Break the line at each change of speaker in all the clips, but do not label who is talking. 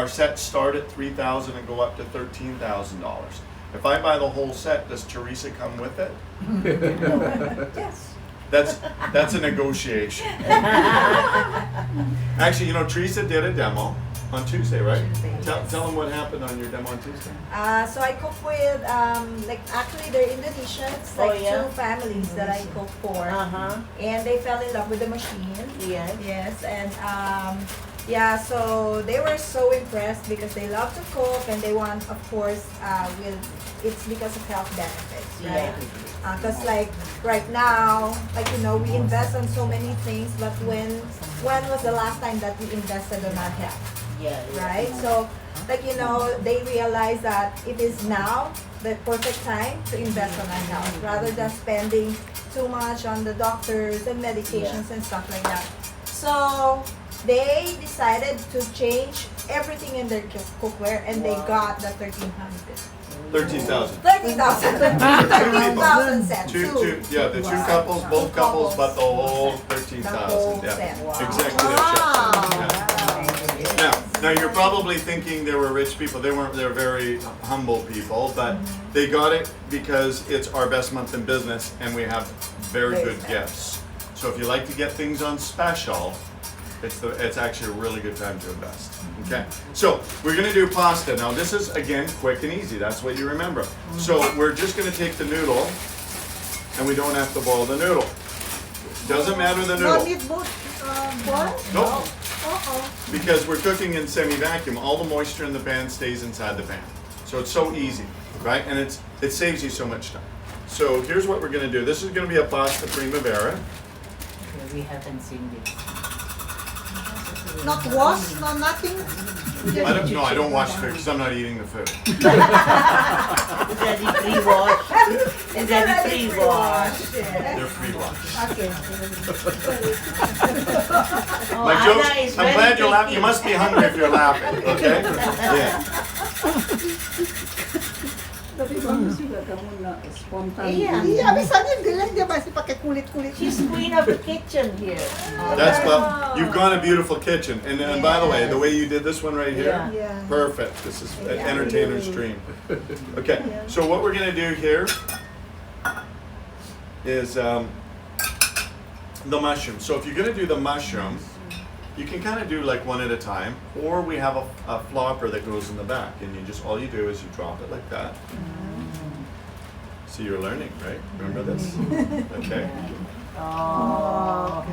our sets start at $3,000 and go up to $13,000. If I buy the whole set, does Teresa come with it?
Yes.
That's a negotiation. Actually, you know, Teresa did a demo on Tuesday, right?
Tuesday,
Tell
yes.
them what happened on your demo on Tuesday.
So I cook with, like actually they're Indonesian. It's like two families that I cook for. And they fell in love with the machine.
Yes.
Yes, and yeah, so they were so impressed because they love to cook and they want, of course, it's because of health benefits, right? Because like right now, like you know, we invest on so many things, but when was the last time that we invested on our health? Right? So like you know, they realize that it is now the perfect time to invest on our health rather than spending too much on the doctors and medications and stuff like that. So they decided to change everything in their cookware and they got the 1300.
13,000.
13,000 sets.
The two couples, both couples, but the whole 13,000. Yeah. Executive chef. Now you're probably thinking they were rich people. They weren't. They're very humble people, but they got it because it's our best month in business, and we have very good gifts. So if you like to get things on special, it's actually a really good time to invest. Okay, so we're going to do pasta. Now this is again quick and easy. That's what you remember. So we're just going to take the noodle, and we don't have to boil the noodle. Doesn't matter the noodle. Nope. Because we're cooking in semi-vacuum, all the moisture in the pan stays inside the pan. So it's so easy, right? And it saves you so much time. So here's what we're going to do. This is going to be a pasta primavera.
Okay, we haven't seen this.
Not wash, no nothing.
I don't wash food because I'm not eating the food.
Is that the pre-wash? Is that the pre-wash?
They're pre-washed.
Okay.
Oh,
My
Anna
jokes,
is
I'm
very
glad you're laughing. You
picky.
must be hungry if you're laughing, okay? Yeah.
Iya, bisa din dia masih pakai kulit-kulit.
She's queen of the kitchen here.
That's well, you've got a beautiful kitchen. And by the way, the way you did this one right here,
Yeah.
perfect. This is an entertainer's dream. Okay, so what we're going to do here is the mushroom. So if you're going to do the mushroom, you can kind of do like one at a time, or we have a flopper that goes in the back, and all you do is you drop it like that. So you're learning, right? Remember this? Okay.
Oh.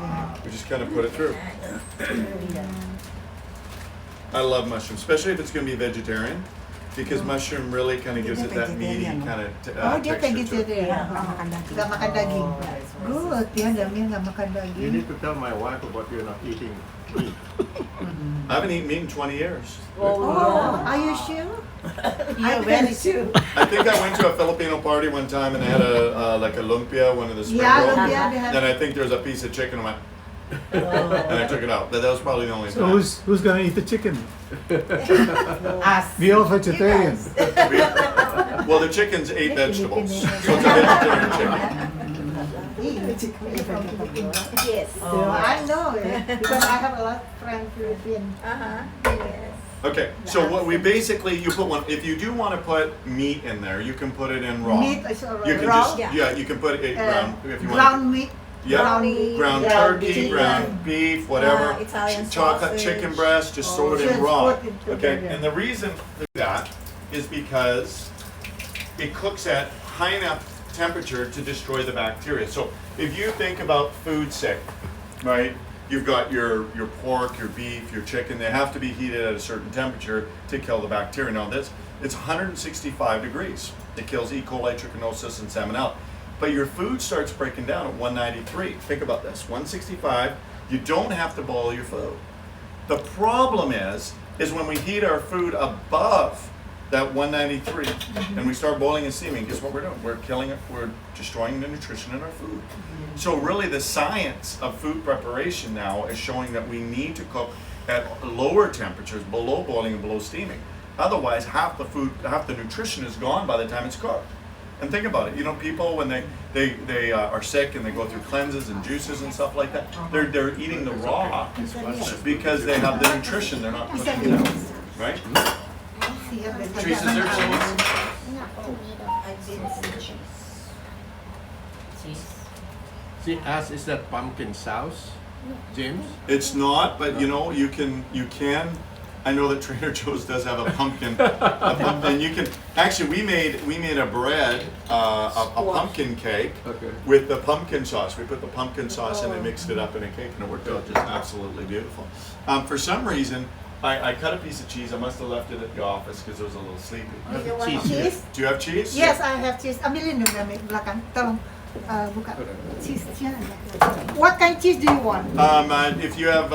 We just kind of put it through. I love mushroom, especially if it's going to be vegetarian, because mushroom really kind of gives it that meaty kind of
Dia
texture to it.
vegetarian. Nggak makan daging. Good, ya Damien nggak makan
You
daging.
need to tell my wife about you're not eating meat.
I haven't eaten meat in 20 years.
Oh, are you sure?
You're very sure.
I think I went to a Filipino party one time and they had like a lumpia, one of the spring
Yeah,
rolls.
lumpia, they have.
Then I think there was a piece of chicken and I went, and I took it out. That was probably the only
So
time.
who's gonna eat the chicken?
Us.
We all vegetarian.
Well, the chickens ate vegetables, so it's a vegetarian chicken.
Yes.
So I know because I have a lot of friends Philippine.
Yes.
Okay, so what we basically, you put one, if you do want to put meat in there, you can put it in raw.
Meat is
You can
raw.
just, you can put it ground, if you want.
Ground meat.
Yeah,
brownie,
ground
ground
turkey,
beef.
ground beef, whatever.
Italian
Chocolate
sausage.
chicken breast, just throw it in
Just
raw.
put it
Okay,
together.
and the reason for that is because it cooks at high enough temperature to destroy the bacteria. So if you think about food sick, right? You've got your pork, your beef, your chicken. They have to be heated at a certain temperature to kill the bacteria. Now it's 165 degrees. It kills E. coli, trichinosis, and salmonella. But your food starts breaking down at 193. Think about this, 165. You don't have to boil your food. The problem is when we heat our food above that 193 and we start boiling and steaming, guess what we're doing? We're killing it, we're destroying the nutrition in our food. So really the science of food preparation now is showing that we need to cook at lower temperatures, below boiling and below steaming. Otherwise, half the nutrition is gone by the time it's cooked. And think about it, you know, people when they are sick and they go through cleanses and juices and stuff like that, they're eating the raw because they have the nutrition, they're not cooking it out. right?
Siya,
Teresa, is there cheese?
Cheese.
She asked, is that pumpkin sauce, James?
It's not, but you know, you can. I know that Trader Joe's does have a pumpkin, and you can. Actually, we made a bread, a pumpkin cake
Okay.
with the pumpkin sauce. We put the pumpkin sauce in and mixed it up in a cake, and it worked out just absolutely beautiful. For some reason, I cut a piece of cheese. I must have left it at the office because it was a little sleepy.
Do you want
Cheese.
cheese?
Do you have cheese?
Yes, I have cheese. Ambilin dong kami belakang. Tolong buka cheese. What kind of cheese do you want?
If you have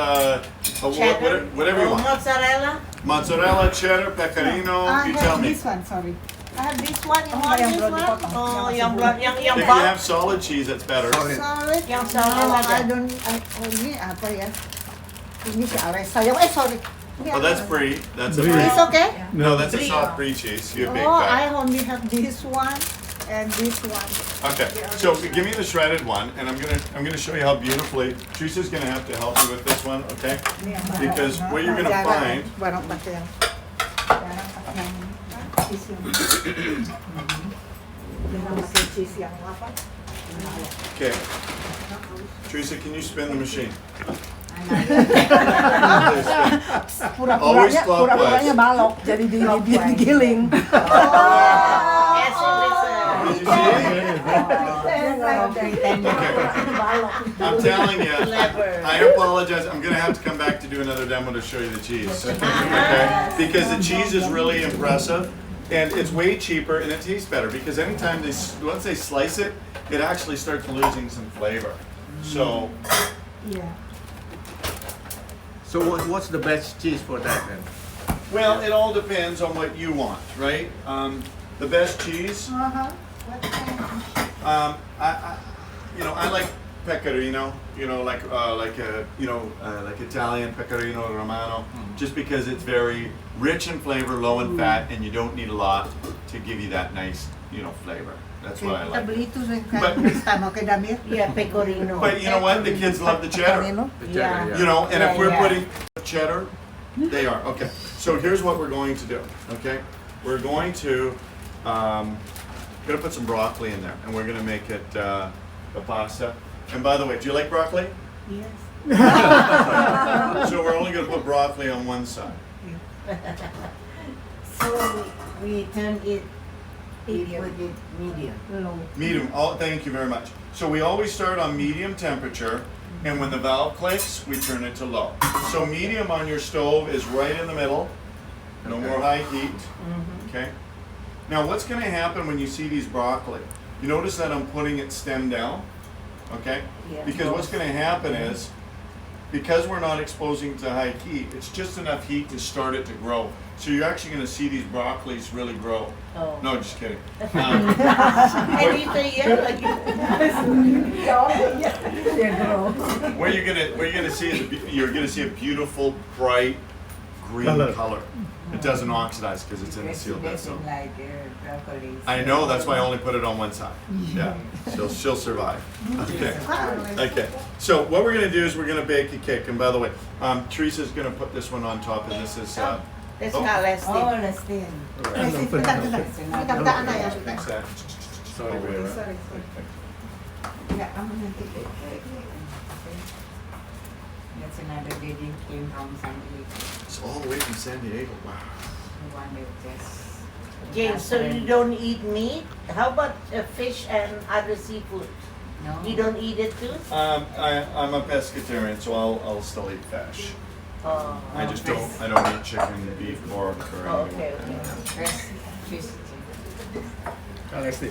whatever you
Oh,
want,
mozzarella.
mozzarella, cheddar, pecorino,
I
you tell
have
me.
this one. Sorry. I have this one. You
Oh,
want
this
this
one?
one?
Oh, yung blood, yung
If you
bug.
have solid cheese, that's better.
Solid.
Solid?
Yung
No,
solid.
I don't. Ini apa ya? Ini si Ares. Sayang. Sorry. Ini
Oh, that's
apa?
brie. That's a
Brie.
brie.
It's okay?
No, that's a
Brie.
soft brie cheese. You have big
Oh,
fat.
I only have this one and this one.
Okay, so give me the shredded one, and I'm gonna show you how beautifully. Teresa's gonna have to help me with this one, okay? Because what you're gonna find.
Barang pakai yang. Barang pakai yang cheese yang. Jangan pakai cheese yang apa?
Okay. Teresa, can you spin the machine? Always clockwise.
balok, jadi digiling.
Yes,
Did you see it? I'm telling you,
Clever.
I apologize. I'm gonna have to come back to do another demo to show you the cheese. Okay? Because the cheese is really impressive, and it's way cheaper, and it tastes better. Because anytime once they slice it, it actually starts losing some flavor. So.
Yeah.
So what's the best cheese for that then?
Well, it all depends on what you want, right? The best cheese,
What kind?
I like pecorino. Like Italian pecorino romano, just because it's very rich in flavor, low in fat, and you don't need a lot to give you that nice, flavor. That's what I
Kita
like.
beli itu
But-
tama kay Damir.
Yeah, pecorino.
But you know what? The kids love the cheddar.
The
Yeah.
cheddar,
And if
Yeah,
we're
yeah.
putting cheddar, they are. Okay. So here's what we're going to do. Okay. We're going to gonna put some broccoli in there, and we're gonna make it a pasta. And by the way, do you like broccoli?
Yes.
So we're only gonna put broccoli on one side.
So we turn it with it medium.
Medium. Oh, thank you very much. So we always start on medium temperature, and when the valve clicks, we turn it to low. So medium on your stove is right in the middle. No more high heat. Okay. Now, what's going to happen when you see these broccoli? You notice that I'm putting it stem down. Okay.
Yeah.
Because what's going to happen is, because we're not exposing to high heat, it's just enough heat to start it to grow. So you're actually going to see these broccolis really grow.
Oh.
No, just kidding.
And ito yan.
What you're gonna see is you're gonna see a beautiful bright green color. It doesn't oxidize because it's in the sealed bed. So
like broccoli.
I know that's why I only put it on one side. Yeah, she'll survive. Okay. Okay. So what we're gonna do is we're gonna bake a cake. And by the way, Teresa's gonna put this one on top, and this is.
That's
Oh.
not less
Oh,
thin.
less thin.
Magandaan na yan.
Fix that.
Sorry, Vera.
Sorry. Yeah, I'm gonna take it.
That's another lady came from San Diego.
It's all the way from San Diego. Wow.
Who wanted this.
James, so you don't eat meat? How about fish and other seafood?
No.
You don't eat it too?
I'm a pescatarian, so I'll still eat fish.
Oh.
I just don't eat chicken, beef, pork, or
Oh,
anything.
okay, okay.
First fish.
Let's see.